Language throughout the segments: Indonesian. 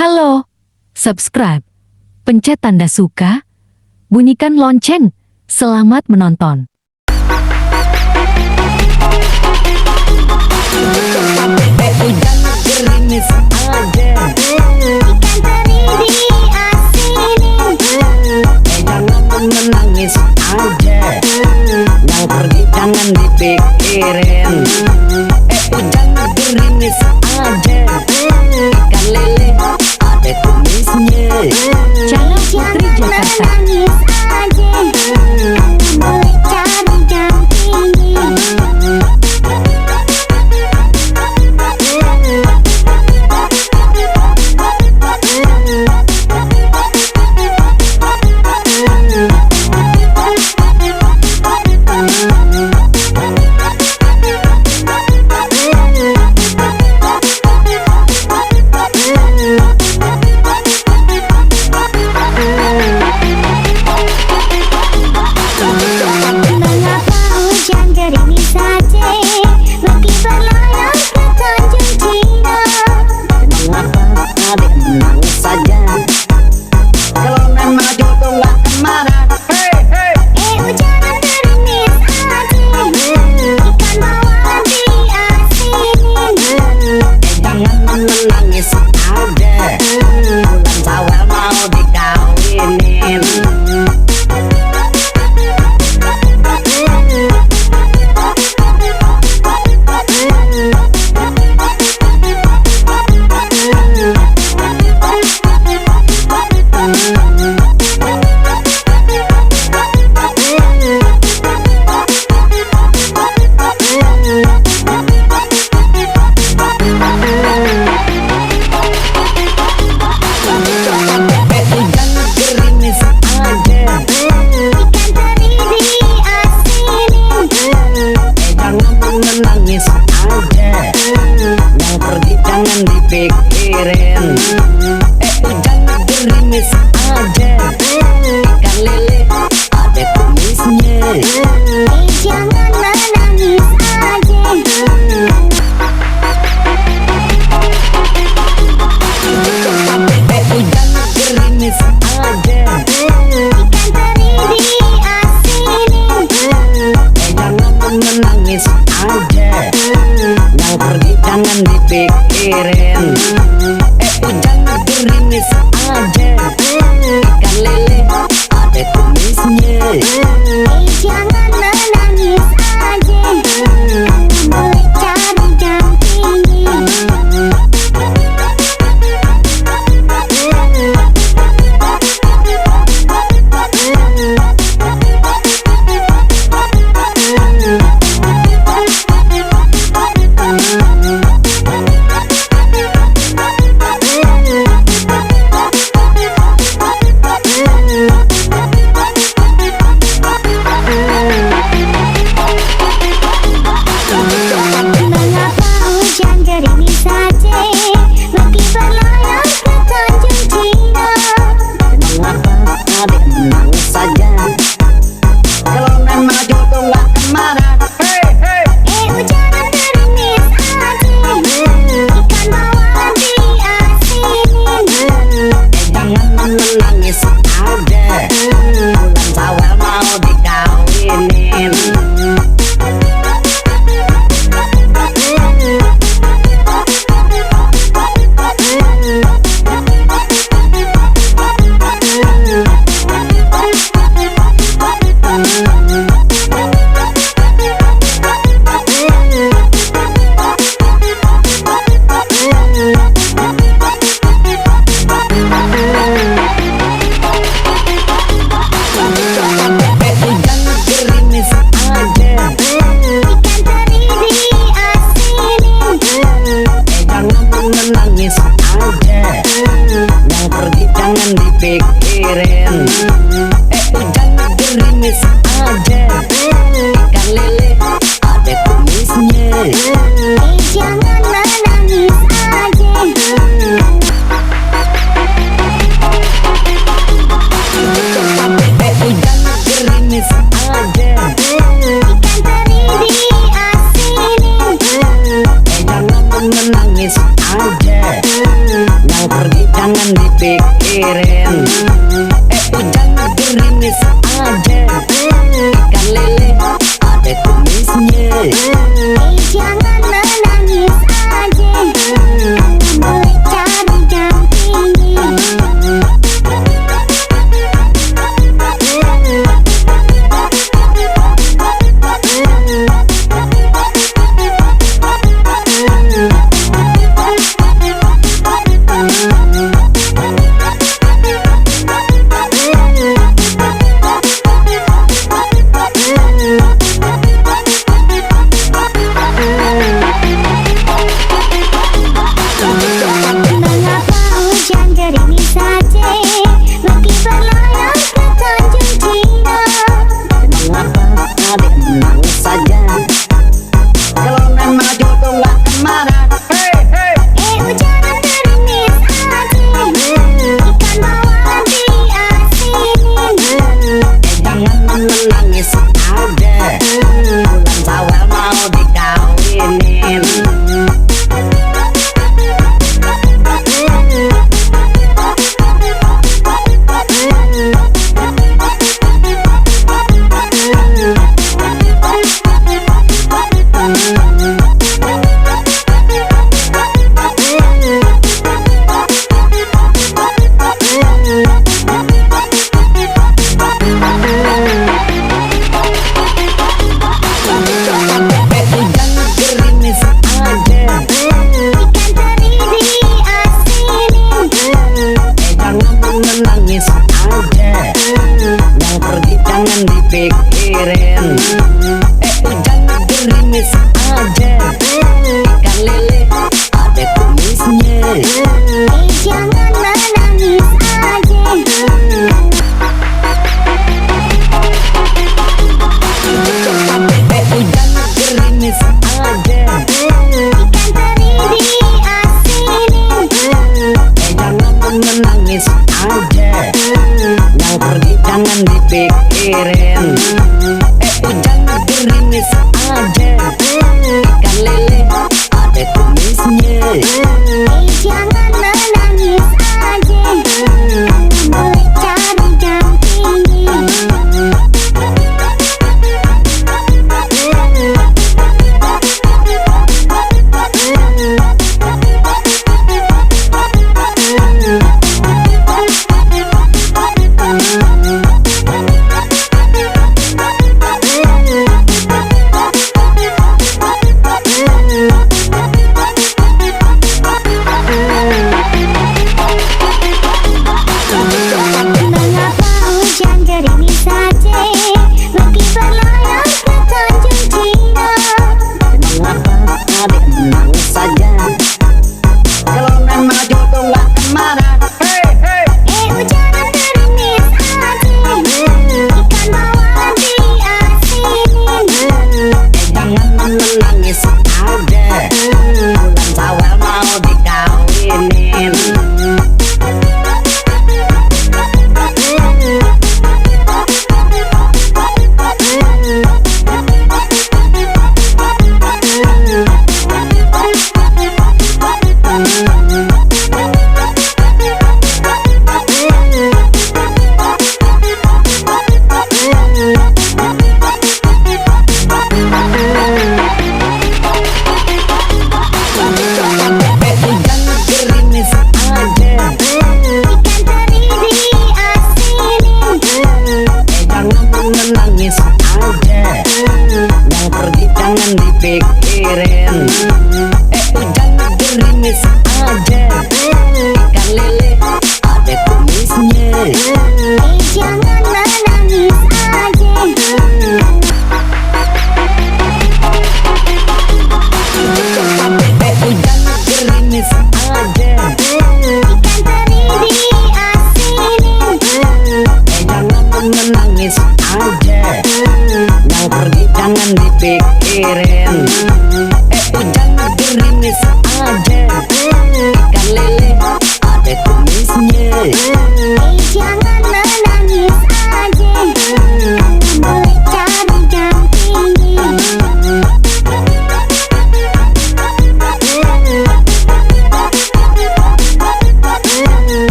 Halo, subscribe, pencet tanda suka, bunyikan lonceng. Selamat menonton. Gerimis aja, ikan teri diasinin. Jangan menangis aja, yang pergi jangan dipikirin. Jangan gerimis aja, ikan lele ada tumisnya. Channel Putri Jakarta. Menangis aja, boleh cari gantinya. Mengapa hujan gerimis saja, meski berlayar ke Tanjung Cina. Mengapa adik menangis saja, kalau nan maju tuh gak marah. Hujan gerimis aja, ikan bawal diasinin. Jangan menangis aja, bulan Syawal mau dikawinin. Hujan gerimis aja, Ikan teri diasinin. jangan menangis aja, yang pergi jangan dipikirin. Jangan gerimis aja, ikan lele ada tumisnya. Jangan menangis aja. Jangan gerimis aja, Ikan teri diasinin. jangan menangis aja, yang pergi jangan dipikirin. Jangan gerimis aja, ikan lele ada tumisnya. Jangan menangis aja, boleh cari gantinya. Mengapa hujan gerimis saja, meski berlayar ke Tanjung Cina. Mengapa adik menangis saja, kalau nan maju tuh gak marah. Hujan gerimis aja, ikan bawal diasinin. Jangan menangis aja, bulan Syawal mau dikawinin. Jangan gerimis aja, Ikan teri diasinin. jangan menangis aja, yang pergi jangan dipikirin. Jangan gerimis aja, ikan lele ada tumisnya. Jangan menangis aja. Jangan gerimis aja, Ikan teri diasinin. jangan menangis aja, yang pergi jangan jangan dipikirin. Jangan gerimis aja, ikan lele ada tumisnya. Jangan menangis aja, boleh cari dampingi.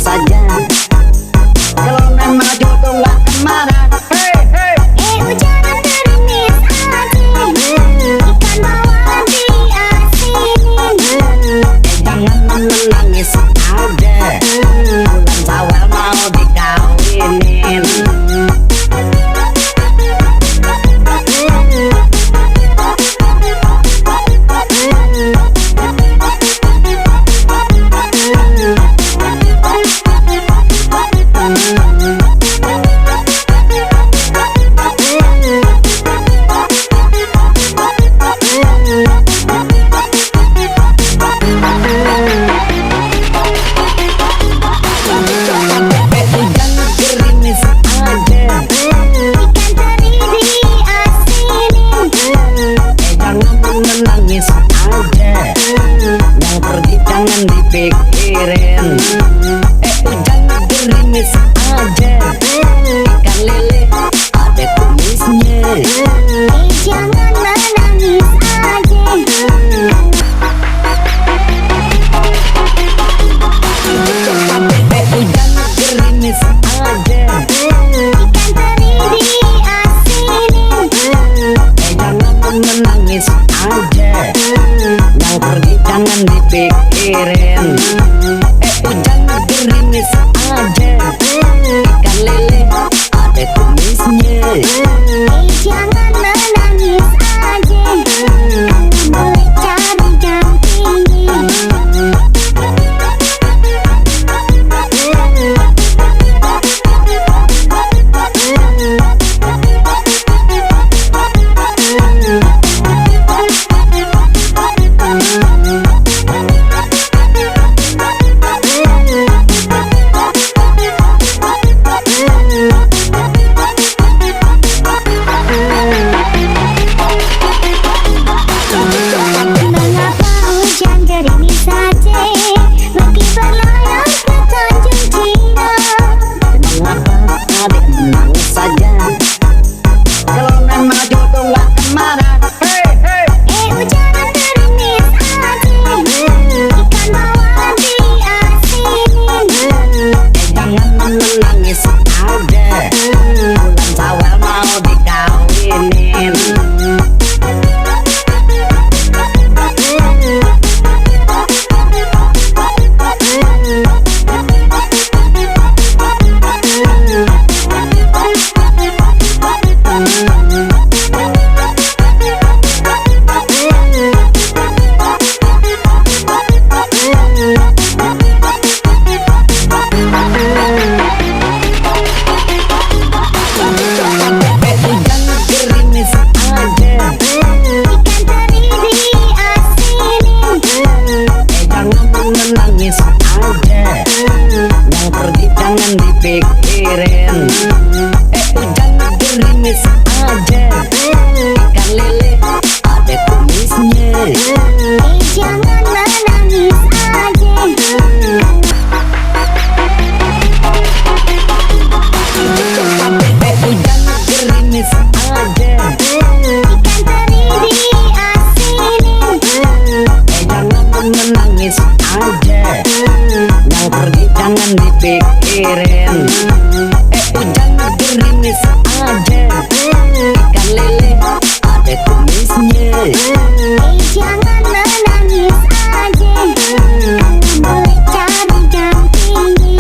saja. Kalau memang jodoh nggak kemana. Jangan gerimis aja, ikan bawal diasinin. Jangan menangis aja, bulan Syawal mau dikawinin. Menangis aja, yang pergi jangan dipikirin. Hujan gerimis aja, ikan lele ada kumisnya. Jangan menangis aja. Hujan gerimis aja, Ikan teri diasinin. jangan menangis aja, yang pergi jangan dipikirin. Hujan gerimis aja, ikan lele ada kumisnya. Jangan menangis aja, boleh cari dampingi. Mengapa hujan gerimis saja, pergi berlayar ke Tanjung Cina. Mengapa adik menangis saja, kalau memang jodoh nggak kemana. Jangan gerimis aja, ikan bawal diasinin. Jangan menangis aja, bulan Syawal mau dikawinin. Hujan gerimis aja, Ikan teri diasinin. jangan menangis aja, yang pergi jangan dipikirin. Hujan gerimis aja, ikan lele ada kumisnya. Jangan menangis aja. Hujan gerimis aja, Ikan teri diasinin. jangan menangis aja, yang pergi jangan dipikirin. Hujan gerimis aja, ikan lele ada kumisnya. Jangan menangis aja, boleh cari dampingi.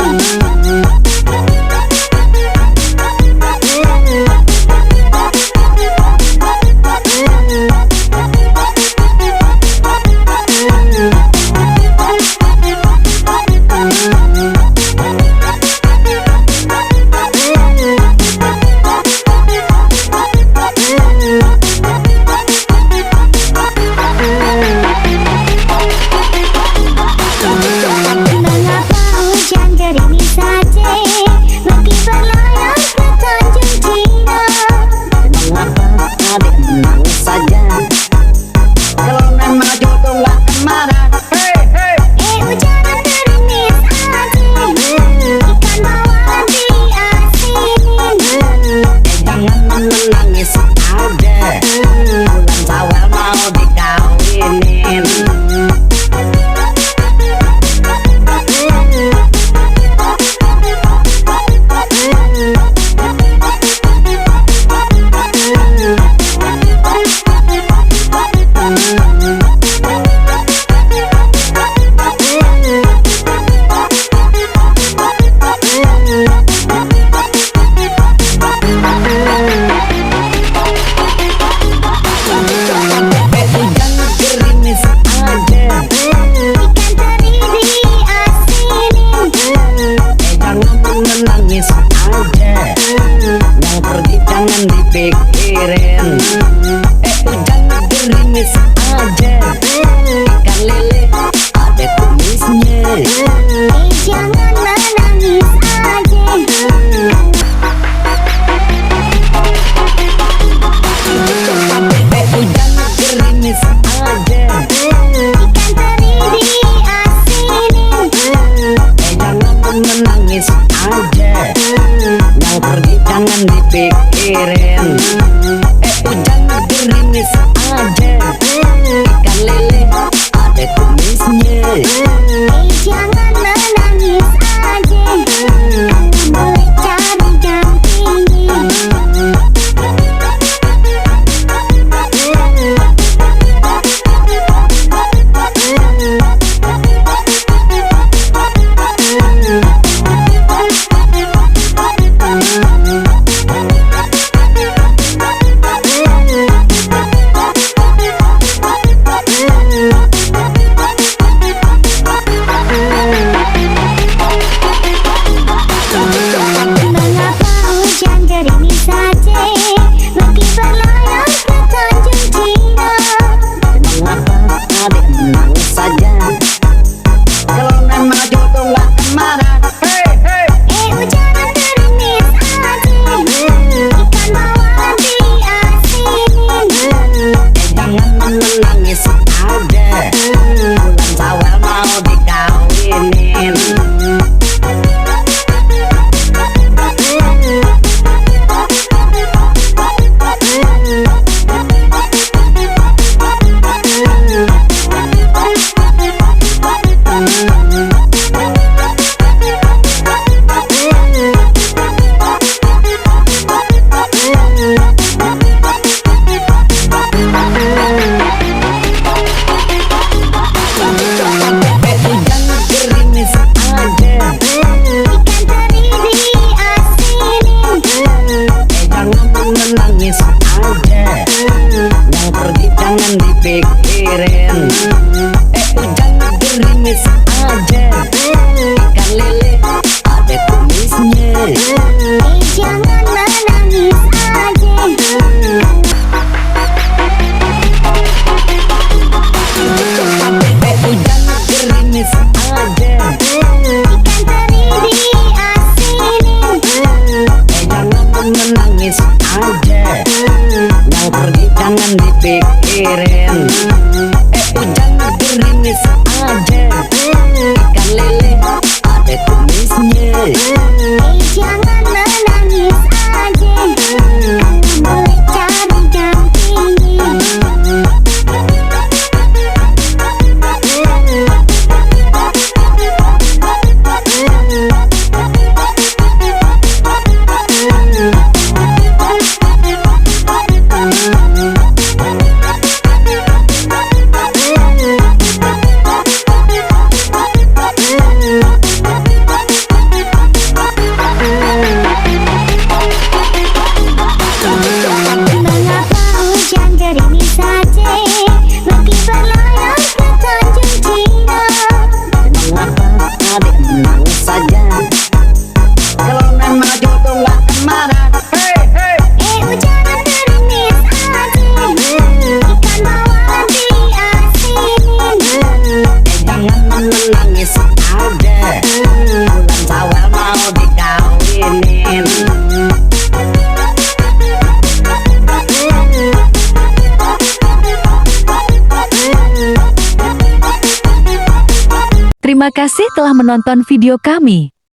Terima kasih telah menonton video kami.